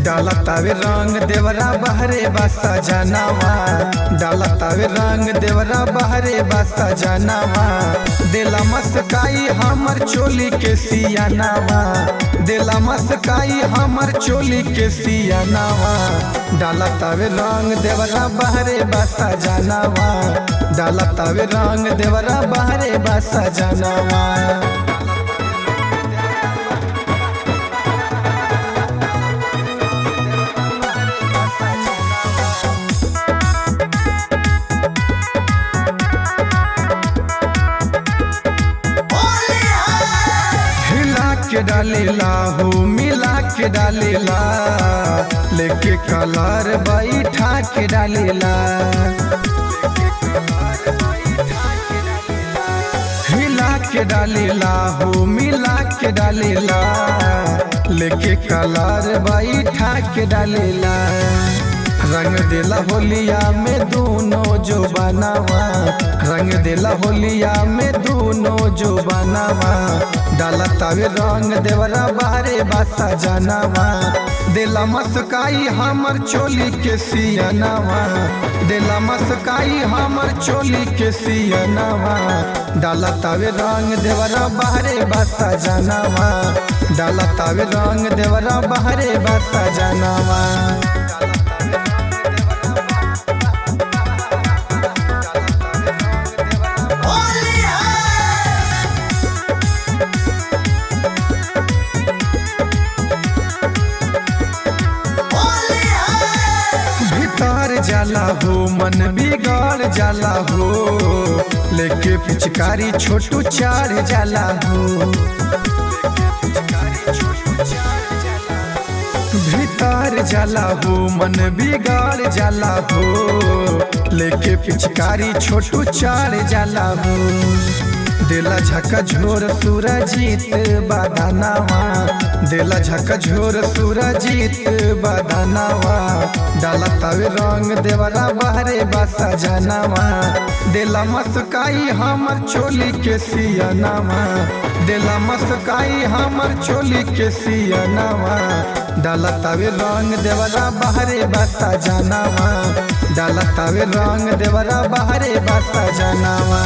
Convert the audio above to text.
डाला तावे रंग देवरा बहरे बासा जनावा, डाला तावे रंग देवरा बहरे बासा जनावा। दिला मस्काई हमर चोली के सियानावा, दिला मस्काई हमर चोली के सियानावा। डाला तावे रंग देवरा बहरे बासा जनावा, डाला तावे रंग देवरा बहरे बासा जनावा। के डालेला हो मिला के डालेला, लेके कलर बैठा के डालेला। हिला के डालेला हो मिला के डालेला, लेके कलर बैठा के डालेला। रंग देला होलिया में दोनों जो बनावा, रंग देला होलिया में दोनों जो बनावा। डाला तावे रंग देवरा बाहरे बासा जनावा, दिला मस्काई हमर चोली के सियानावा, दिला मस्काई हमर चोली के सियानावा। डाला तावे रंग देवरा बाहरे बासा जनावा, डाला तावे रंग देवरा बाहरे बासा जनावा। जाला हो मन बिगड़ जाला हो, लेके पिचकारी छोटू चार जाला हो। भीतर जाला हो मन बिगड़ जाला हो, लेके पिचकारी छोटू चार जाला हो। दिला झका झोर सूरजीत बादानावा, दिला झका झोर सूरजीत बादानावा। डाला तावे रंग देवरा बहरे बासा जनावा, दिला मस्काई हमर चोली के सियानावा, दिला मस्काई हमर चोली के सियानावा। डाला तावे रंग देवरा बहरे बासा जनावा, डाला तावे रंग देवरा बहरे बासा जनावा।